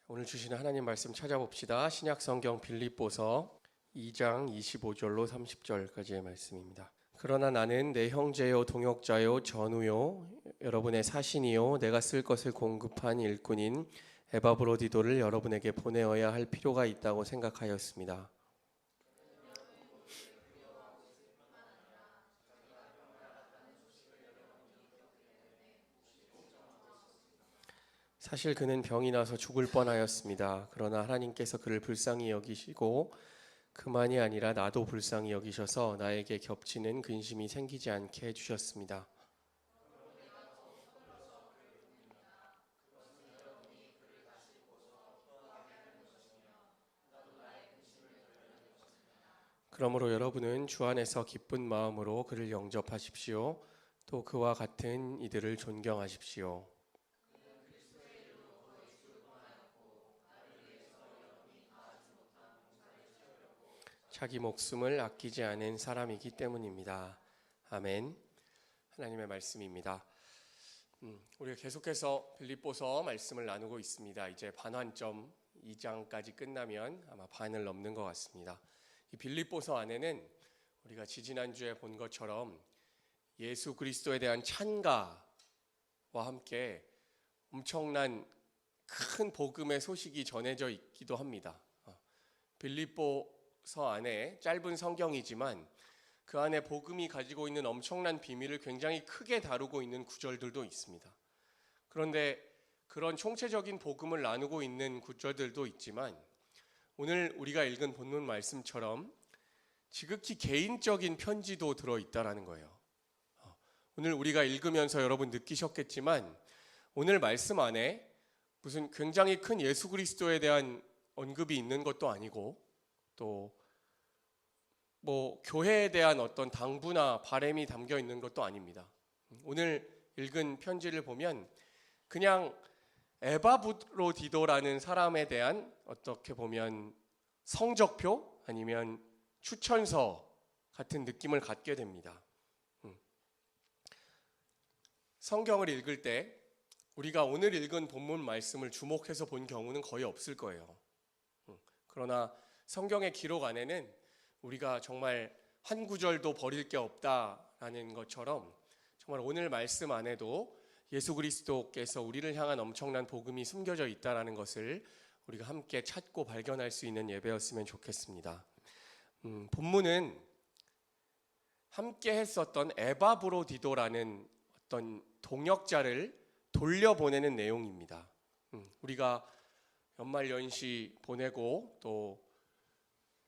오늘 주시는 하나님 말씀 찾아봅시다. 신약성경 빌립보서 2장 25절로 30절까지의 말씀입니다. 그러나 나는 내 형제요 동역자요 전우요 여러분의 사신이요 내가 쓸 것을 공급한 일꾼인 에바브로디도를 여러분에게 보내어야 할 필요가 있다고 생각하였습니다. 사실 그는 병이 나서 죽을 뻔하였습니다. 그러나 하나님께서 그를 불쌍히 여기시고 그만이 아니라 나도 불쌍히 여기셔서 나에게 겹치는 근심이 생기지 않게 해주셨습니다. 그러므로 여러분은 주 안에서 기쁜 마음으로 그를 영접하십시오. 또 그와 같은 이들을 존경하십시오. 자기 목숨을 아끼지 않은 사람이기 때문입니다. 아멘. 하나님의 말씀입니다. 우리가 계속해서 빌립보서 말씀을 나누고 있습니다. 이제 반환점 2장까지 끝나면 아마 반을 넘는 것 같습니다. 이 빌립보서 안에는 우리가 지지난주에 본 것처럼 예수 그리스도에 대한 찬가와 함께 엄청난 큰 복음의 소식이 전해져 있기도 합니다. 빌립보서 안에 짧은 성경이지만 그 안에 복음이 가지고 있는 엄청난 비밀을 굉장히 크게 다루고 있는 구절들도 있습니다. 그런데 그런 총체적인 복음을 나누고 있는 구절들도 있지만 오늘 우리가 읽은 본문 말씀처럼 지극히 개인적인 편지도 들어있다라는 거예요. 오늘 우리가 읽으면서 여러분 느끼셨겠지만 오늘 말씀 안에 무슨 굉장히 큰 예수 그리스도에 대한 언급이 있는 것도 아니고 또 교회에 대한 어떤 당부나 바램이 담겨 있는 것도 아닙니다. 오늘 읽은 편지를 보면 그냥 에바브로디도라는 사람에 대한 어떻게 보면 성적표 아니면 추천서 같은 느낌을 갖게 됩니다. 성경을 읽을 때 우리가 오늘 읽은 본문 말씀을 주목해서 본 경우는 거의 없을 거예요. 그러나 성경의 기록 안에는 우리가 정말 한 구절도 버릴 게 없다라는 것처럼 정말 오늘 말씀 안에도 예수 그리스도께서 우리를 향한 엄청난 복음이 숨겨져 있다라는 것을 우리가 함께 찾고 발견할 수 있는 예배였으면 좋겠습니다. 본문은 함께 했었던 에바브로디도라는 어떤 동역자를 돌려보내는 내용입니다. 우리가 연말연시 보내고 또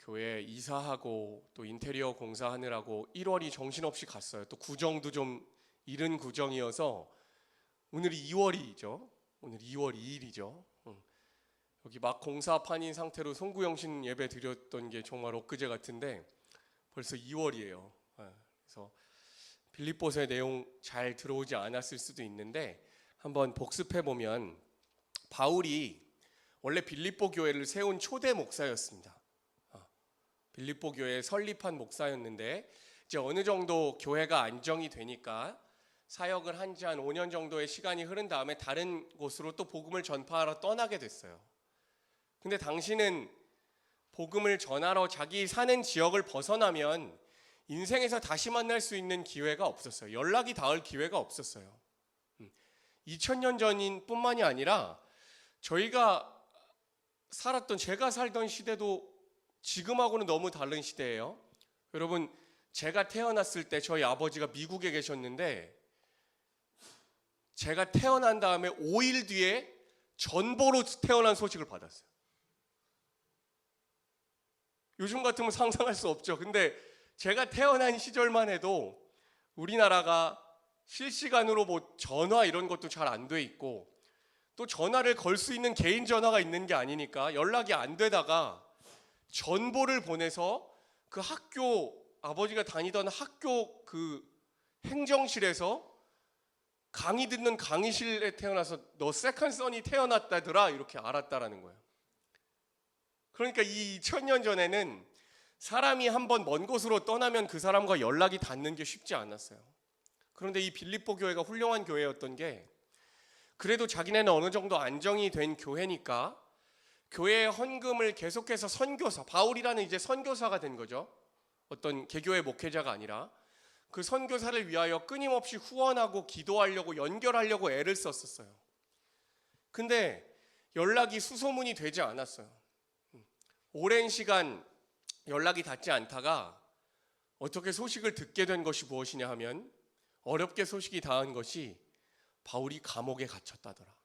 교회 이사하고 또 인테리어 공사하느라고 1월이 정신없이 갔어요. 또 구정도 좀 이른 구정이어서 오늘이 2월이죠. 오늘 2월 2일이죠. 여기 막 공사판인 상태로 송구영신 예배 드렸던 게 정말 엊그제 같은데 벌써 2월이에요. 그래서 빌립보서의 내용 잘 들어오지 않았을 수도 있는데 한번 복습해 보면 바울이 원래 빌립보 교회를 세운 초대 목사였습니다. 빌립보 교회에 설립한 목사였는데 이제 어느 정도 교회가 안정이 되니까 사역을 한 지 한 5년 정도의 시간이 흐른 다음에 다른 곳으로 또 복음을 전파하러 떠나게 됐어요. 근데 당신은 복음을 전하러 자기 사는 지역을 벗어나면 인생에서 다시 만날 수 있는 기회가 없었어요. 연락이 닿을 기회가 없었어요. 2000년 전인 뿐만이 아니라 제가 살던 시대도 지금하고는 너무 다른 시대예요. 여러분, 제가 태어났을 때 저희 아버지가 미국에 계셨는데 제가 태어난 다음에 5일 뒤에 전보로 태어난 소식을 받았어요. 요즘 같으면 상상할 수 없죠. 근데 제가 태어난 시절만 해도 우리나라가 실시간으로 전화 이런 것도 잘 안 돼 있고 또 전화를 걸 수 있는 개인 전화가 있는 게 아니니까 연락이 안 되다가 전보를 보내서 그 아버지가 다니던 학교 그 행정실에서 강의 듣는 강의실에 태어나서 너 세컨 선이 태어났다더라 이렇게 알았다라는 거예요. 그러니까 이 2000년 전에는 사람이 한번 먼 곳으로 떠나면 그 사람과 연락이 닿는 게 쉽지 않았어요. 그런데 이 빌립보 교회가 훌륭한 교회였던 게 그래도 자기네는 어느 정도 안정이 된 교회니까 교회의 헌금을 계속해서 선교사, 바울이라는 이제 선교사가 된 거죠. 어떤 개교의 목회자가 아니라 그 선교사를 위하여 끊임없이 후원하고 기도하려고 연결하려고 애를 썼었어요. 근데 연락이 수소문이 되지 않았어요. 오랜 시간 연락이 닿지 않다가 어떻게 소식을 듣게 된 것이 무엇이냐 하면 어렵게 소식이 닿은 것이 바울이 감옥에 갇혔다더라.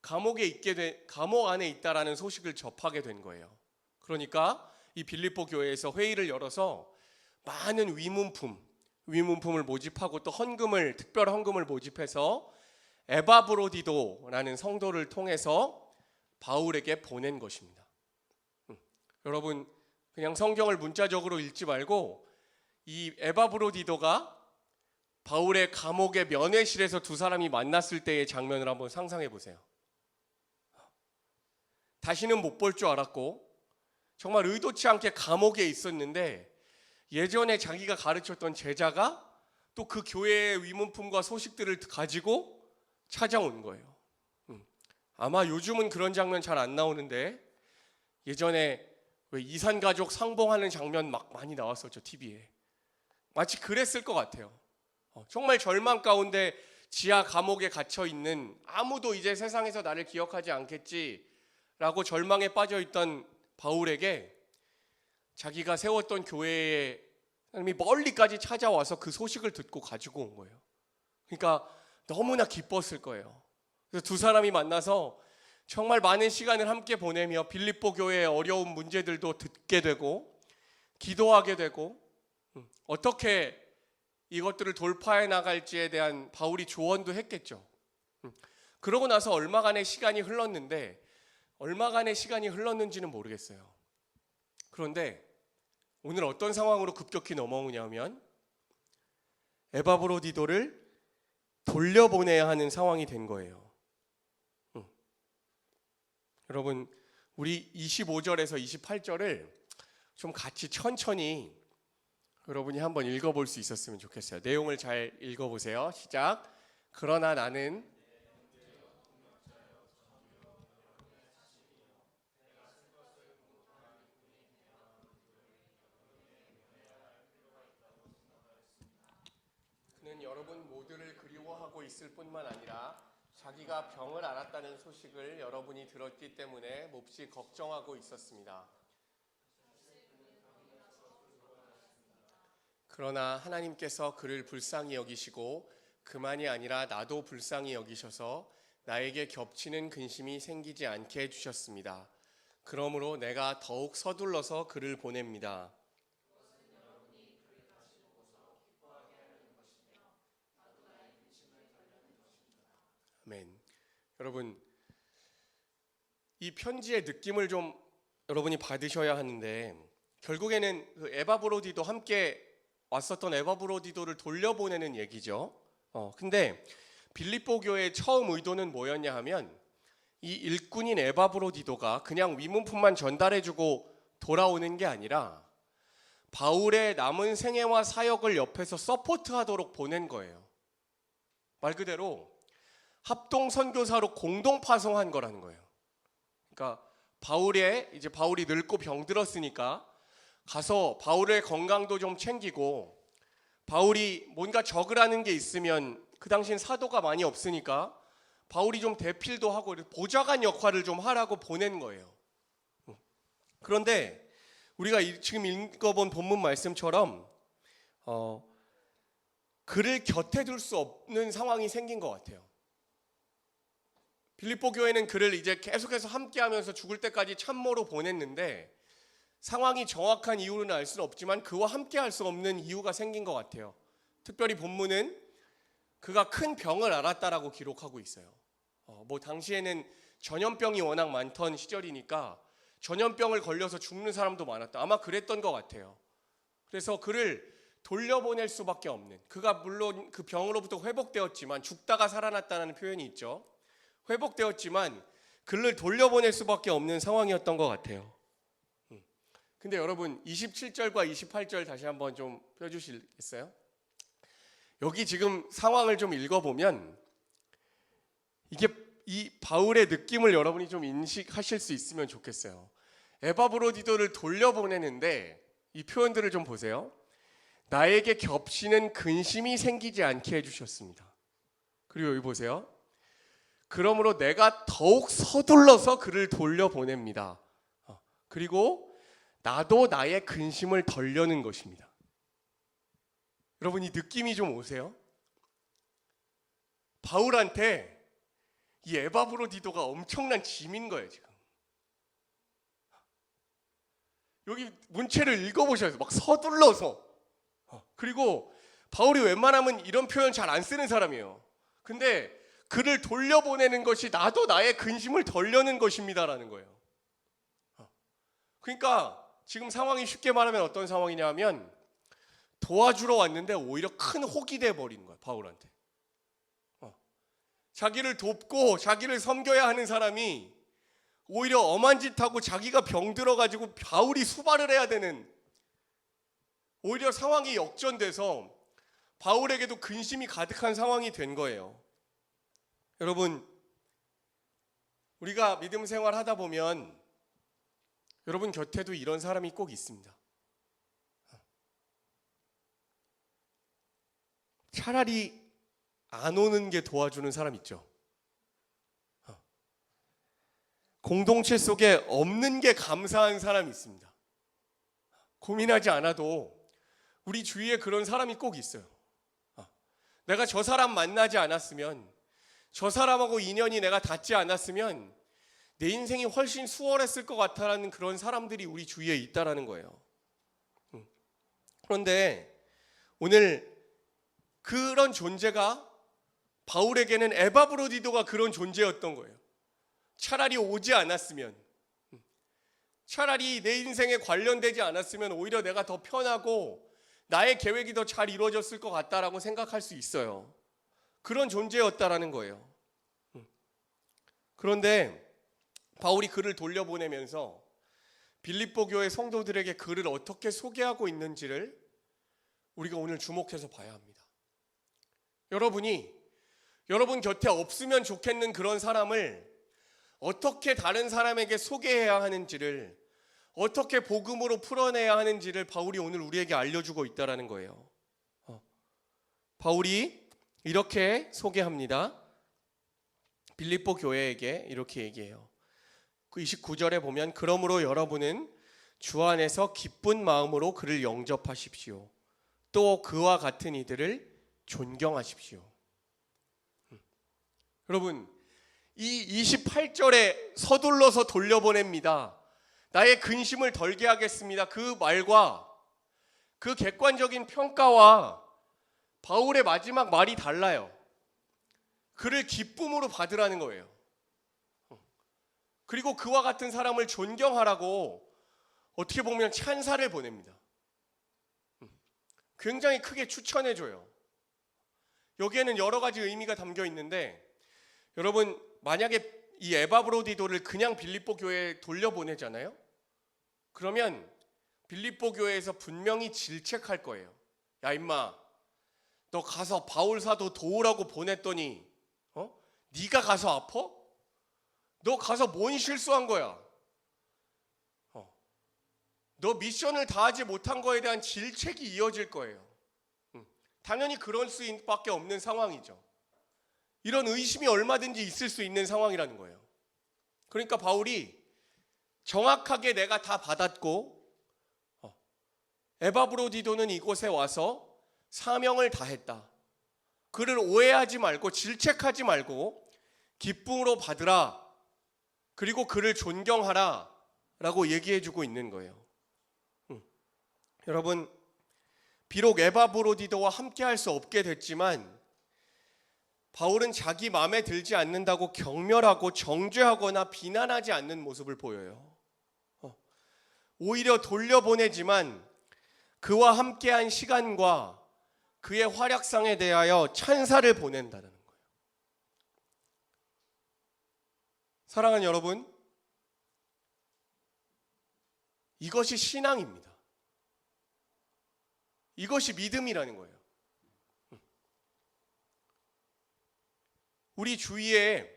감옥 안에 있다라는 소식을 접하게 된 거예요. 그러니까 이 빌립보 교회에서 회의를 열어서 많은 위문품을 모집하고 또 특별 헌금을 모집해서 에바브로디도라는 성도를 통해서 바울에게 보낸 것입니다. 여러분, 그냥 성경을 문자적으로 읽지 말고 이 에바브로디도가 바울의 감옥의 면회실에서 두 사람이 만났을 때의 장면을 한번 상상해 보세요. 다시는 못 볼 줄 알았고 정말 의도치 않게 감옥에 있었는데 예전에 자기가 가르쳤던 제자가 또 그 교회의 위문품과 소식들을 가지고 찾아온 거예요. 아마 요즘은 그런 장면 잘 안 나오는데 예전에 왜 이산가족 상봉하는 장면 막 많이 나왔었죠, TV에. 마치 그랬을 것 같아요. 정말 절망 가운데 지하 감옥에 gat혀 있는, 아무도 이제 세상에서 나를 기억하지 않겠지라고 절망에 빠져 있던 바울에게 자기가 세웠던 교회의 사람이 멀리까지 찾아와서 그 소식을 듣고 가지고 온 거예요. 그러니까 너무나 기뻤을 거예요. 그래서 두 사람이 만나서 정말 많은 시간을 함께 보내며 빌립보 교회의 어려운 문제들도 듣게 되고 기도하게 되고 어떻게 이것들을 돌파해 나갈지에 대한 바울이 조언도 했겠죠. 그러고 나서 얼마간의 시간이 흘렀는지는 모르겠어요. 그런데 오늘 어떤 상황으로 급격히 넘어오냐면 에바브로디도를 돌려보내야 하는 상황이 된 거예요. 여러분, 우리 25절에서 28절을 좀 같이 천천히 여러분이 한번 읽어볼 수 있었으면 좋겠어요. 내용을 잘 읽어보세요. 시작. 그러나 나는 그는 여러분 모두를 그리워하고 있을 뿐만 아니라 자기가 병을 앓았다는 소식을 여러분이 들었기 때문에 몹시 걱정하고 있었습니다. 그러나 하나님께서 그를 불쌍히 여기시고 그만이 아니라 나도 불쌍히 여기셔서 나에게 겹치는 근심이 생기지 않게 해주셨습니다. 그러므로 내가 더욱 서둘러서 그를 보냅니다. 아멘. 여러분, 이 편지의 느낌을 좀 여러분이 받으셔야 하는데 결국에는 그 에바브로디도 함께 왔었던 에바브로디도를 돌려보내는 얘기죠. 근데 빌립보 교회의 처음 의도는 뭐였냐 하면 이 일꾼인 에바브로디도가 그냥 위문품만 전달해주고 돌아오는 게 아니라 바울의 남은 생애와 사역을 옆에서 서포트하도록 보낸 거예요. 말 그대로 합동 선교사로 공동 파송한 거라는 거예요. 그러니까 바울이 늙고 병들었으니까 가서 바울의 건강도 좀 챙기고, 바울이 뭔가 적으라는 게 있으면 그 당시엔 사도가 많이 없으니까 바울이 좀 대필도 하고 보좌관 역할을 좀 하라고 보낸 거예요. 그런데 우리가 지금 읽어본 본문 말씀처럼 그를 곁에 둘 수 없는 상황이 생긴 것 같아요. 빌립보 교회는 그를 이제 계속해서 함께하면서 죽을 때까지 참모로 보냈는데 상황이 정확한 이유는 알 수는 없지만 그와 함께할 수 없는 이유가 생긴 것 같아요. 특별히 본문은 그가 큰 병을 앓았다라고 기록하고 있어요. 당시에는 전염병이 워낙 많던 시절이니까 전염병을 걸려서 죽는 사람도 많았다. 아마 그랬던 것 같아요. 그래서 그를 돌려보낼 수밖에 없는, 그가 물론 그 병으로부터 회복되었지만, 죽다가 살아났다는 표현이 있죠. 회복되었지만 그를 돌려보낼 수밖에 없는 상황이었던 것 같아요. 근데 여러분 27절과 28절 다시 한번 좀 펴주시겠어요? 여기 지금 상황을 좀 읽어보면 이 바울의 느낌을 여러분이 좀 인식하실 수 있으면 좋겠어요. 에바브로디도를 돌려보내는데 이 표현들을 좀 보세요. 나에게 겹치는 근심이 생기지 않게 해주셨습니다. 그리고 여기 보세요. 그러므로 내가 더욱 서둘러서 그를 돌려보냅니다. 그리고 나도 나의 근심을 덜려는 것입니다. 여러분, 이 느낌이 좀 오세요? 바울한테 이 에바브로디도가 엄청난 짐인 거예요, 지금. 여기 문체를 읽어보셔야 막 서둘러서. 그리고 바울이 웬만하면 이런 표현 잘 안 쓰는 사람이에요. 근데 그를 돌려보내는 것이 나도 나의 근심을 덜려는 것입니다라는 거예요. 그러니까 지금 상황이 쉽게 말하면 어떤 상황이냐면 도와주러 왔는데 오히려 큰 혹이 돼 버린 거예요, 바울한테. 자기를 돕고 자기를 섬겨야 하는 사람이 오히려 엄한 짓 하고 자기가 병들어 가지고 바울이 수발을 해야 되는, 오히려 상황이 역전돼서 바울에게도 근심이 가득한 상황이 된 거예요. 여러분, 우리가 믿음 생활 하다 보면 여러분 곁에도 이런 사람이 꼭 있습니다. 차라리 안 오는 게 도와주는 사람 있죠. 공동체 속에 없는 게 감사한 사람이 있습니다. 고민하지 않아도 우리 주위에 그런 사람이 꼭 있어요. 내가 저 사람 만나지 않았으면, 저 사람하고 인연이 내가 닿지 않았으면 내 인생이 훨씬 수월했을 것 같다라는 그런 사람들이 우리 주위에 있다라는 거예요. 그런데 오늘 그런 존재가 바울에게는 에바브로디도가 그런 존재였던 거예요. 차라리 오지 않았으면, 차라리 내 인생에 관련되지 않았으면 오히려 내가 더 편하고 나의 계획이 더 잘 이루어졌을 것 같다라고 생각할 수 있어요. 그런 존재였다라는 거예요. 그런데 바울이 그를 돌려보내면서 빌립보 교회 성도들에게 그를 어떻게 소개하고 있는지를 우리가 오늘 주목해서 봐야 합니다. 여러분 곁에 없으면 좋겠는 그런 사람을 어떻게 다른 사람에게 소개해야 하는지를, 어떻게 복음으로 풀어내야 하는지를 바울이 오늘 우리에게 알려주고 있다는 거예요. 바울이 이렇게 소개합니다. 빌립보 교회에게 이렇게 얘기해요. 그 29절에 보면 그러므로 여러분은 주 안에서 기쁜 마음으로 그를 영접하십시오. 또 그와 같은 이들을 존경하십시오. 여러분, 이 28절에 서둘러서 돌려보냅니다. 나의 근심을 덜게 하겠습니다. 그 말과 그 객관적인 평가와 바울의 마지막 말이 달라요. 그를 기쁨으로 받으라는 거예요. 그리고 그와 같은 사람을 존경하라고 어떻게 보면 찬사를 보냅니다. 굉장히 크게 추천해줘요. 여기에는 여러 가지 의미가 담겨 있는데, 여러분 만약에 이 에바브로디도를 그냥 빌립보 교회에 돌려보내잖아요. 그러면 빌립보 교회에서 분명히 질책할 거예요. 야 임마, 너 가서 바울 사도 도우라고 보냈더니 네가 가서 아파? 너 가서 뭔 실수한 거야? 너 미션을 다하지 못한 거에 대한 질책이 이어질 거예요. 당연히 그럴 수밖에 없는 상황이죠. 이런 의심이 얼마든지 있을 수 있는 상황이라는 거예요. 그러니까 바울이 정확하게 내가 다 받았고 에바브로디도는 이곳에 와서 사명을 다했다. 그를 오해하지 말고 질책하지 말고 기쁨으로 받으라. 그리고 그를 존경하라 라고 얘기해주고 있는 거예요. 여러분, 비록 에바브로디도와 함께 할 수 없게 됐지만 바울은 자기 마음에 들지 않는다고 경멸하고 정죄하거나 비난하지 않는 모습을 보여요. 오히려 돌려보내지만 그와 함께한 시간과 그의 활약상에 대하여 찬사를 보낸다는 거예요. 사랑하는 여러분, 이것이 신앙입니다. 이것이 믿음이라는 거예요. 우리 주위에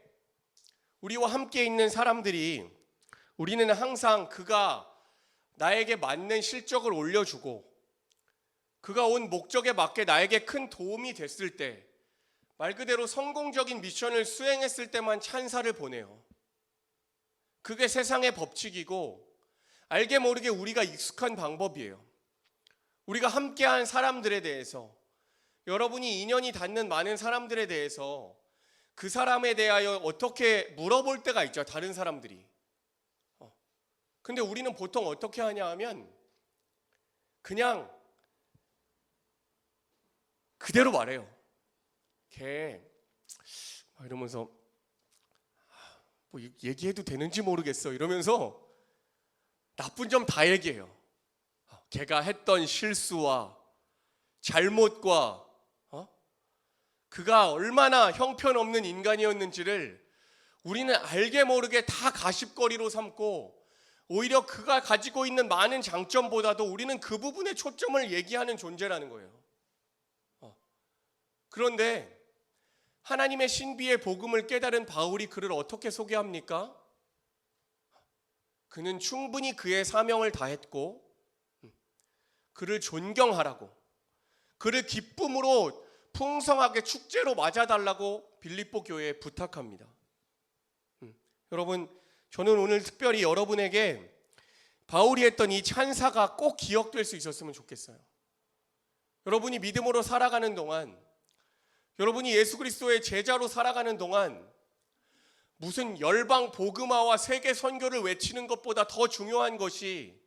우리와 함께 있는 사람들이 우리는 항상 그가 나에게 맞는 실적을 올려주고 그가 온 목적에 맞게 나에게 큰 도움이 됐을 때, 말 그대로 성공적인 미션을 수행했을 때만 찬사를 보내요. 그게 세상의 법칙이고 알게 모르게 우리가 익숙한 방법이에요. 우리가 함께한 사람들에 대해서, 여러분이 인연이 닿는 많은 사람들에 대해서 그 사람에 대하여 어떻게 물어볼 때가 있죠, 다른 사람들이. 근데 우리는 보통 어떻게 하냐 하면 그냥 그대로 말해요. 걔 이러면서 뭐 얘기해도 되는지 모르겠어 이러면서 나쁜 점 다 얘기해요. 걔가 했던 실수와 잘못과 그가 얼마나 형편없는 인간이었는지를 우리는 알게 모르게 다 가십거리로 삼고, 오히려 그가 가지고 있는 많은 장점보다도 우리는 그 부분에 초점을 얘기하는 존재라는 거예요. 그런데 하나님의 신비의 복음을 깨달은 바울이 그를 어떻게 소개합니까? 그는 충분히 그의 사명을 다했고 그를 존경하라고, 그를 기쁨으로 풍성하게 축제로 맞아달라고 빌립보 교회에 부탁합니다. 여러분, 저는 오늘 특별히 여러분에게 바울이 했던 이 찬사가 꼭 기억될 수 있었으면 좋겠어요. 여러분이 믿음으로 살아가는 동안, 여러분이 예수 그리스도의 제자로 살아가는 동안 무슨 열방 복음화와 세계 선교를 외치는 것보다 더 중요한 것이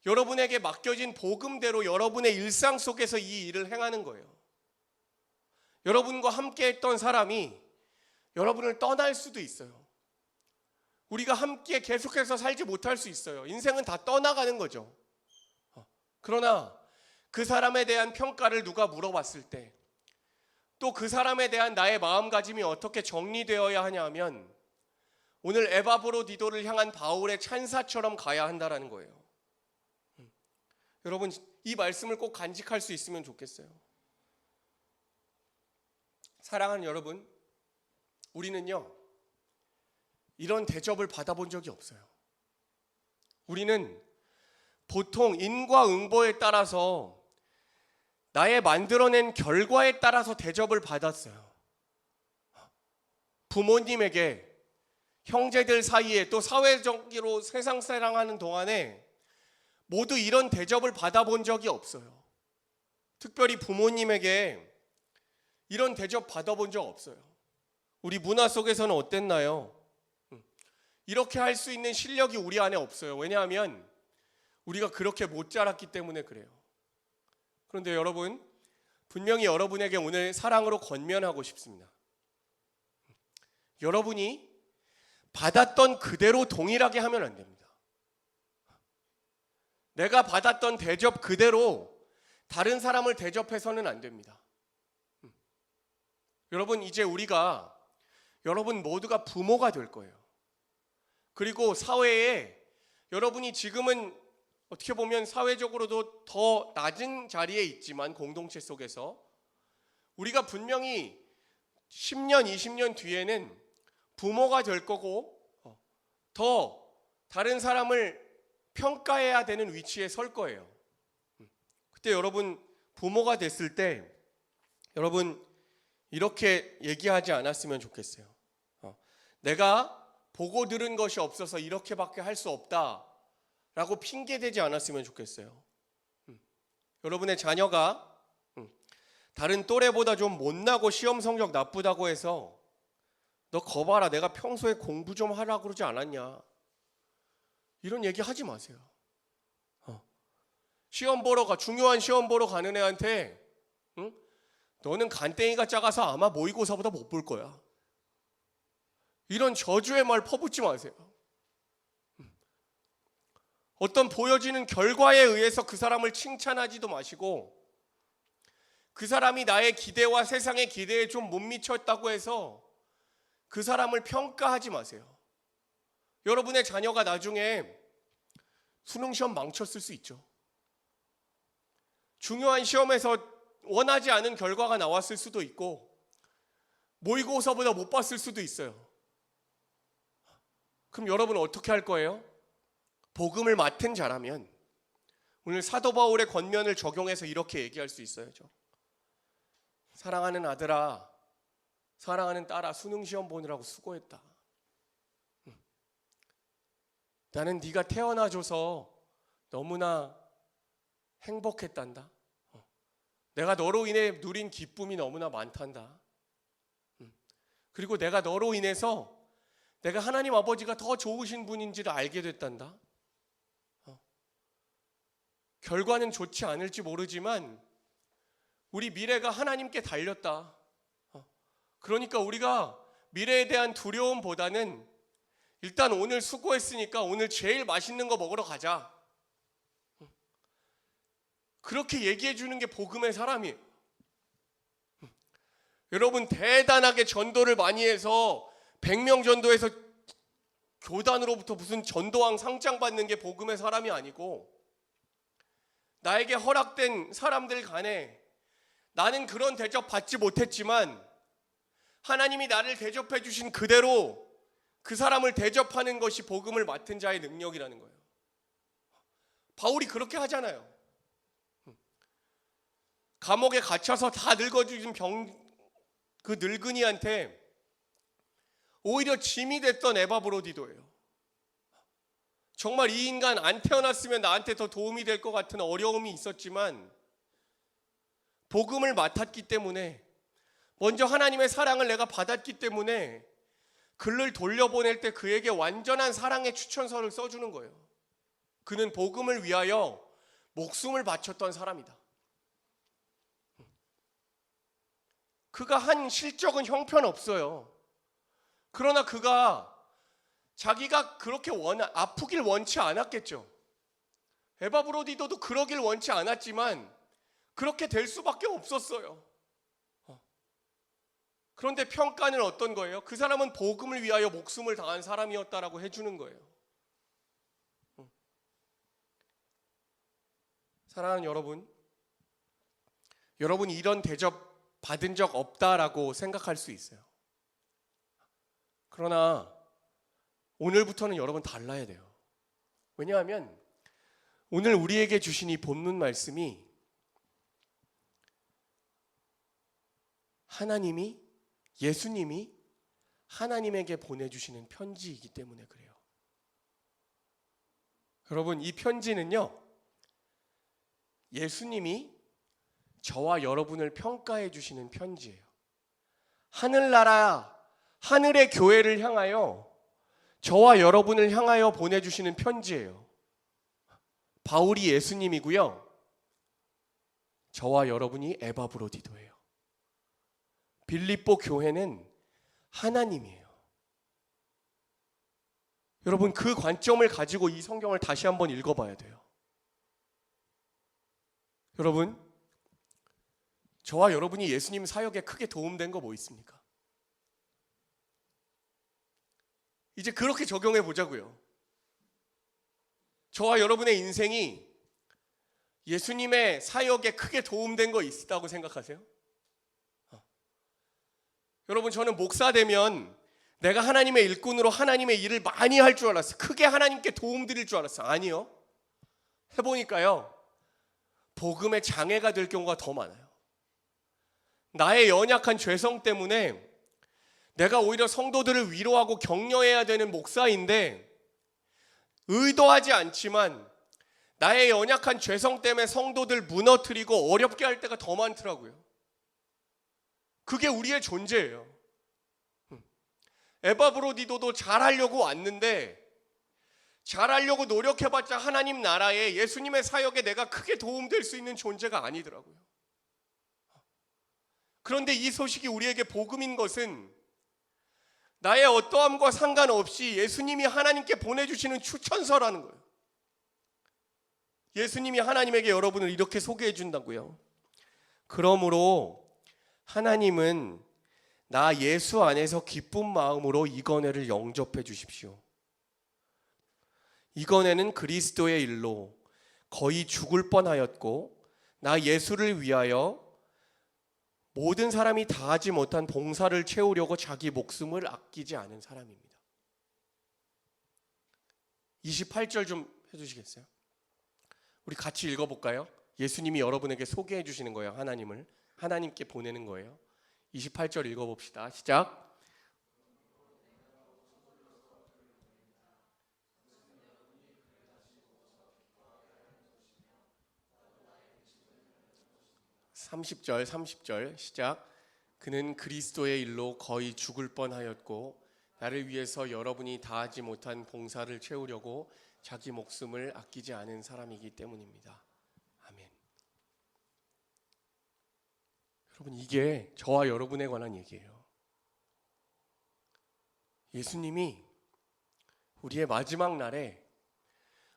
여러분에게 맡겨진 복음대로 여러분의 일상 속에서 이 일을 행하는 거예요. 여러분과 함께 했던 사람이 여러분을 떠날 수도 있어요. 우리가 함께 계속해서 살지 못할 수 있어요. 인생은 다 떠나가는 거죠. 그러나 그 사람에 대한 평가를 누가 물어봤을 때, 또 그 사람에 대한 나의 마음가짐이 어떻게 정리되어야 하냐 하면 오늘 에바브로디도를 향한 바울의 찬사처럼 가야 한다라는 거예요. 여러분, 이 말씀을 꼭 간직할 수 있으면 좋겠어요. 사랑하는 여러분, 우리는요 이런 대접을 받아본 적이 없어요. 우리는 보통 인과응보에 따라서 나의 만들어낸 결과에 따라서 대접을 받았어요. 부모님에게, 형제들 사이에, 또 사회적으로 세상 사랑하는 동안에 모두 이런 대접을 받아본 적이 없어요. 특별히 부모님에게 이런 대접 받아본 적 없어요. 우리 문화 속에서는 어땠나요? 이렇게 할 수 있는 실력이 우리 안에 없어요. 왜냐하면 우리가 그렇게 못 자랐기 때문에 그래요. 그런데 여러분, 분명히 여러분에게 오늘 사랑으로 권면하고 싶습니다. 여러분이 받았던 그대로 동일하게 하면 안 됩니다. 내가 받았던 대접 그대로 다른 사람을 대접해서는 안 됩니다. 여러분, 이제 우리가, 여러분 모두가 부모가 될 거예요. 그리고 사회에, 여러분이 지금은 어떻게 보면 사회적으로도 더 낮은 자리에 있지만 공동체 속에서 우리가 분명히 10년, 20년 뒤에는 부모가 될 거고 더 다른 사람을 평가해야 되는 위치에 설 거예요. 그때 여러분 부모가 됐을 때 여러분 이렇게 얘기하지 않았으면 좋겠어요. 내가 보고 들은 것이 없어서 이렇게밖에 할 수 없다 라고 핑계대지 않았으면 좋겠어요. 여러분의 자녀가 다른 또래보다 좀 못나고 시험 성적 나쁘다고 해서 너 거 봐라, 내가 평소에 공부 좀 하라고 그러지 않았냐, 이런 얘기 하지 마세요. 시험 보러 가, 중요한 시험 보러 가는 애한테 너는 간땡이가 작아서 아마 모의고사보다 못 볼 거야, 이런 저주의 말 퍼붓지 마세요. 어떤 보여지는 결과에 의해서 그 사람을 칭찬하지도 마시고, 그 사람이 나의 기대와 세상의 기대에 좀 못 미쳤다고 해서 그 사람을 평가하지 마세요. 여러분의 자녀가 나중에 수능 시험 망쳤을 수 있죠. 중요한 시험에서 원하지 않은 결과가 나왔을 수도 있고 모의고사보다 못 봤을 수도 있어요. 그럼 여러분은 어떻게 할 거예요? 복음을 맡은 자라면 오늘 사도 바울의 권면을 적용해서 이렇게 얘기할 수 있어야죠. 사랑하는 아들아, 사랑하는 딸아, 수능 시험 보느라고 수고했다. 나는 네가 태어나줘서 너무나 행복했단다. 내가 너로 인해 누린 기쁨이 너무나 많단다. 그리고 내가 너로 인해서 내가 하나님 아버지가 더 좋으신 분인지를 알게 됐단다. 결과는 좋지 않을지 모르지만 우리 미래가 하나님께 달렸다. 그러니까 우리가 미래에 대한 두려움보다는 일단 오늘 수고했으니까 오늘 제일 맛있는 거 먹으러 가자. 그렇게 얘기해 주는 게 복음의 사람이에요. 여러분, 대단하게 전도를 많이 해서 100명 전도해서 교단으로부터 무슨 전도왕 상장 받는 게 복음의 사람이 아니고, 나에게 허락된 사람들 간에 나는 그런 대접 받지 못했지만 하나님이 나를 대접해 주신 그대로 그 사람을 대접하는 것이 복음을 맡은 자의 능력이라는 거예요. 바울이 그렇게 하잖아요. 감옥에 갇혀서 다 늙어죽은 그 늙은이한테 오히려 짐이 됐던 에바브로디도예요. 정말 이 인간 안 태어났으면 나한테 더 도움이 될 것 같은 어려움이 있었지만 복음을 맡았기 때문에, 먼저 하나님의 사랑을 내가 받았기 때문에 글을 돌려보낼 때 그에게 완전한 사랑의 추천서를 써주는 거예요. 그는 복음을 위하여 목숨을 바쳤던 사람이다. 그가 한 실적은 형편없어요. 그러나 그가 자기가 그렇게 아프길 원치 않았겠죠. 에바브로디도도 그러길 원치 않았지만 그렇게 될 수밖에 없었어요. 그런데 평가는 어떤 거예요? 그 사람은 복음을 위하여 목숨을 다한 사람이었다라고 해주는 거예요. 사랑하는 여러분이 이런 대접 받은 적 없다라고 생각할 수 있어요. 그러나 오늘부터는 여러분 달라야 돼요. 왜냐하면 오늘 우리에게 주신 이 본문 말씀이 예수님이 하나님에게 보내주시는 편지이기 때문에 그래요. 여러분, 이 편지는요, 예수님이 저와 여러분을 평가해 주시는 편지예요. 하늘나라, 하늘의 교회를 향하여, 저와 여러분을 향하여 보내주시는 편지예요. 바울이 예수님이고요, 저와 여러분이 에바브로디도예요. 빌립보 교회는 하나님이에요. 여러분, 그 관점을 가지고 이 성경을 다시 한번 읽어봐야 돼요. 여러분, 저와 여러분이 예수님 사역에 크게 도움된 거 뭐 있습니까? 이제 그렇게 적용해 보자고요. 저와 여러분의 인생이 예수님의 사역에 크게 도움된 거 있다고 생각하세요? 여러분, 저는 목사 되면 내가 하나님의 일꾼으로 하나님의 일을 많이 할 줄 알았어요. 크게 하나님께 도움 드릴 줄 알았어요. 아니요. 해보니까요, 복음의 장애가 될 경우가 더 많아요. 나의 연약한 죄성 때문에 내가 오히려 성도들을 위로하고 격려해야 되는 목사인데, 의도하지 않지만 나의 연약한 죄성 때문에 성도들 무너뜨리고 어렵게 할 때가 더 많더라고요. 그게 우리의 존재예요. 에바브로디도도 잘하려고 왔는데, 잘하려고 노력해봤자 하나님 나라에, 예수님의 사역에 내가 크게 도움될 수 있는 존재가 아니더라고요. 그런데 이 소식이 우리에게 복음인 것은 나의 어떠함과 상관없이 예수님이 하나님께 보내주시는 추천서라는 거예요. 예수님이 하나님에게 여러분을 이렇게 소개해 준다고요. 그러므로 하나님은 나 예수 안에서 기쁜 마음으로 이건혜를 영접해 주십시오. 이건혜는 그리스도의 일로 거의 죽을 뻔하였고, 나 예수를 위하여 모든 사람이 다 하지 못한 봉사를 채우려고 자기 목숨을 아끼지 않은 사람입니다. 28절 좀 해주시겠어요? 우리 같이 읽어볼까요? 예수님이 여러분에게 소개해 주시는 거예요. 하나님을 하나님께 보내는 거예요. 28절 읽어봅시다. 시작. 30절 시작. 그는 그리스도의 일로 거의 죽을 뻔하였고 나를 위해서 여러분이 다하지 못한 봉사를 채우려고 자기 목숨을 아끼지 않은 사람이기 때문입니다. 아멘. 여러분, 이게 저와 여러분에 관한 얘기예요. 예수님이 우리의 마지막 날에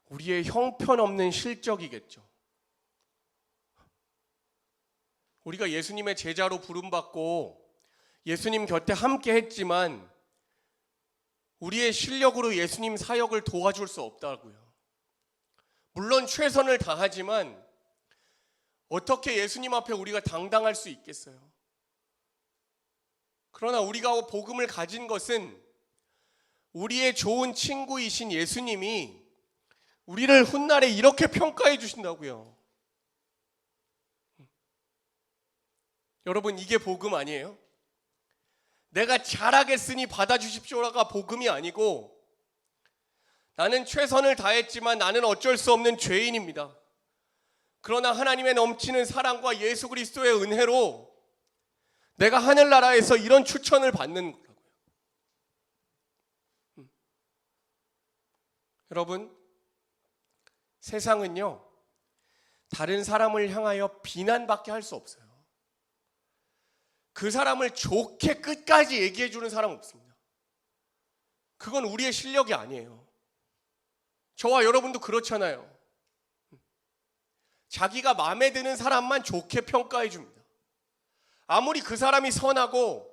우리의 형편없는 실적이겠죠. 우리가 예수님의 제자로 부름받고 예수님 곁에 함께 했지만 우리의 실력으로 예수님 사역을 도와줄 수 없다고요. 물론 최선을 다하지만 어떻게 예수님 앞에 우리가 당당할 수 있겠어요? 그러나 우리가 복음을 가진 것은 우리의 좋은 친구이신 예수님이 우리를 훗날에 이렇게 평가해 주신다고요. 여러분, 이게 복음 아니에요? 내가 잘하겠으니 받아주십시오가 복음이 아니고 나는 최선을 다했지만 나는 어쩔 수 없는 죄인입니다. 그러나 하나님의 넘치는 사랑과 예수 그리스도의 은혜로 내가 하늘나라에서 이런 추천을 받는 거라고요. 여러분, 세상은요, 다른 사람을 향하여 비난밖에 할 수 없어요. 그 사람을 좋게 끝까지 얘기해 주는 사람은 없습니다. 그건 우리의 실력이 아니에요. 저와 여러분도 그렇잖아요. 자기가 마음에 드는 사람만 좋게 평가해 줍니다. 아무리 그 사람이 선하고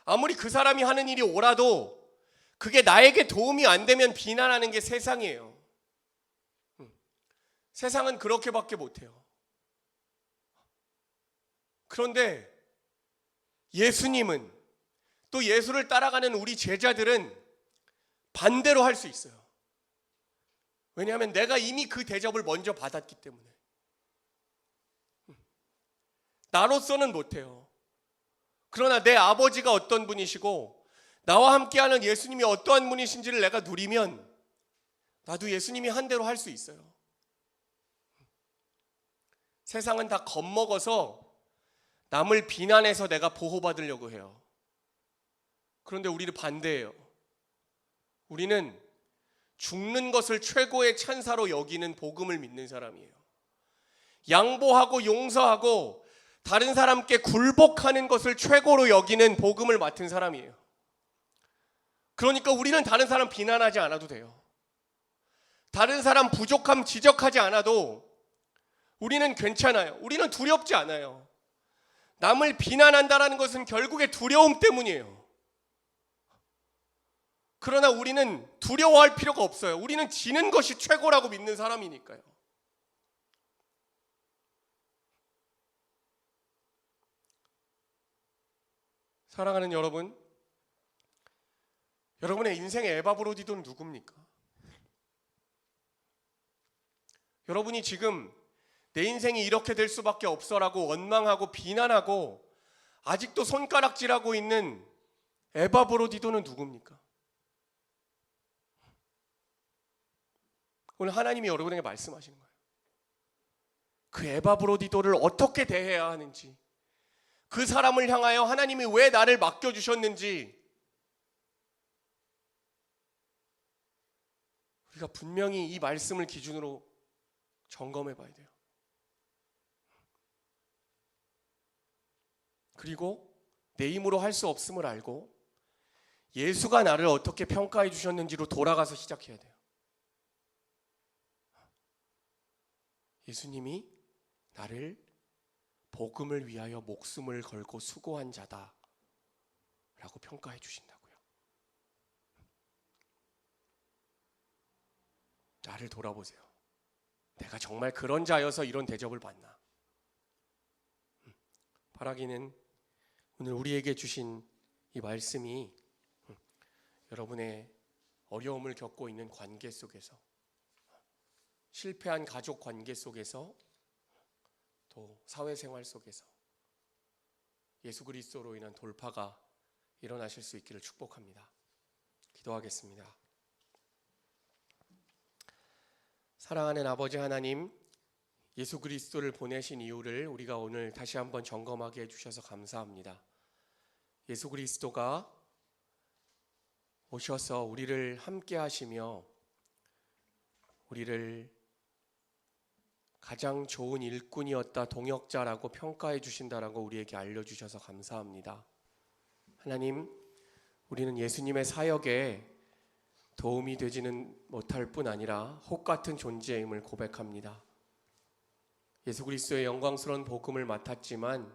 아무리 그 사람이 하는 일이 옳아도 그게 나에게 도움이 안 되면 비난하는 게 세상이에요. 세상은 그렇게밖에 못해요. 그런데 예수님은, 또 예수를 따라가는 우리 제자들은 반대로 할 수 있어요. 왜냐하면 내가 이미 그 대접을 먼저 받았기 때문에. 나로서는 못해요. 그러나 내 아버지가 어떤 분이시고 나와 함께하는 예수님이 어떠한 분이신지를 내가 누리면 나도 예수님이 한 대로 할 수 있어요. 세상은 다 겁먹어서 남을 비난해서 내가 보호받으려고 해요. 그런데 우리는 반대예요. 우리는 죽는 것을 최고의 찬사로 여기는 복음을 믿는 사람이에요. 양보하고 용서하고 다른 사람께 굴복하는 것을 최고로 여기는 복음을 맡은 사람이에요. 그러니까 우리는 다른 사람 비난하지 않아도 돼요. 다른 사람 부족함 지적하지 않아도 우리는 괜찮아요. 우리는 두렵지 않아요. 남을 비난한다는 것은 결국에 두려움 때문이에요. 그러나 우리는 두려워할 필요가 없어요. 우리는 지는 것이 최고라고 믿는 사람이니까요. 사랑하는 여러분, 여러분의 인생의 에바브로디도는 누굽니까? 여러분이 지금 내 인생이 이렇게 될 수밖에 없어라고 원망하고 비난하고 아직도 손가락질하고 있는 에바브로디도는 누굽니까? 오늘 하나님이 여러분에게 말씀하시는 거예요. 그 에바브로디도를 어떻게 대해야 하는지, 그 사람을 향하여 하나님이 왜 나를 맡겨주셨는지 우리가 분명히 이 말씀을 기준으로 점검해 봐야 돼요. 그리고 내 힘으로 할 수 없음을 알고 예수가 나를 어떻게 평가해 주셨는지로 돌아가서 시작해야 돼요. 예수님이 나를 복음을 위하여 목숨을 걸고 수고한 자다 라고 평가해 주신다고요. 나를 돌아보세요. 내가 정말 그런 자여서 이런 대접을 받나? 바라기는 오늘 우리에게 주신 이 말씀이 여러분의 어려움을 겪고 있는 관계 속에서 실패한 가족 관계 속에서 또 사회생활 속에서 예수 그리스도로 인한 돌파가 일어나실 수 있기를 축복합니다. 기도하겠습니다. 사랑하는 아버지 하나님, 예수 그리스도를 보내신 이유를 우리가 오늘 다시 한번 점검하게 해주셔서 감사합니다. 예수 그리스도가 오셔서 우리를 함께 하시며 우리를 가장 좋은 일꾼이었다, 동역자라고 평가해 주신다라고 우리에게 알려주셔서 감사합니다. 하나님, 우리는 예수님의 사역에 도움이 되지는 못할 뿐 아니라 혹 같은 존재임을 고백합니다. 예수 그리스도의 영광스러운 복음을 맡았지만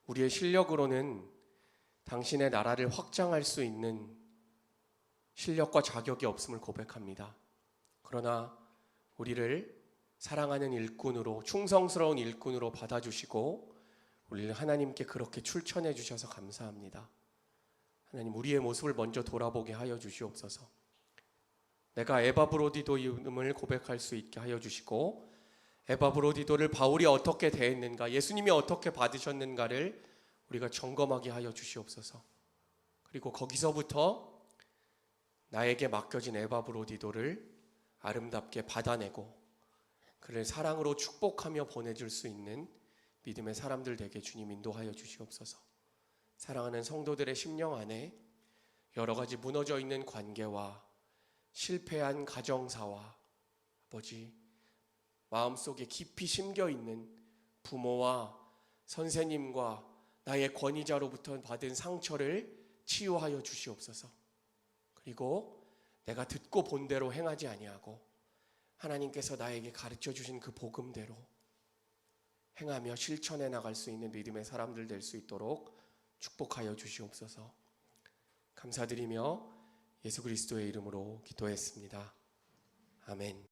우리의 실력으로는 당신의 나라를 확장할 수 있는 실력과 자격이 없음을 고백합니다. 그러나 우리를 사랑하는 일꾼으로, 충성스러운 일꾼으로 받아주시고 우리를 하나님께 그렇게 출천해 주셔서 감사합니다. 하나님, 우리의 모습을 먼저 돌아보게 하여 주시옵소서. 내가 에바브로디도임을 고백할 수 있게 하여 주시고 에바브로디도를 바울이 어떻게 대했는가, 예수님이 어떻게 받으셨는가를 우리가 점검하게 하여 주시옵소서. 그리고 거기서부터 나에게 맡겨진 에바브로디도를 아름답게 받아내고 그를 사랑으로 축복하며 보내줄 수 있는 믿음의 사람들 되게 주님 인도하여 주시옵소서. 사랑하는 성도들의 심령 안에 여러 가지 무너져 있는 관계와 실패한 가정사와 아버지, 마음속에 깊이 심겨있는 부모와 선생님과 나의 권위자로부터 받은 상처를 치유하여 주시옵소서. 그리고 내가 듣고 본 대로 행하지 아니하고 하나님께서 나에게 가르쳐 주신 그 복음대로 행하며 실천해 나갈 수 있는 믿음의 사람들 될 수 있도록 축복하여 주시옵소서. 감사드리며 예수 그리스도의 이름으로 기도했습니다. 아멘.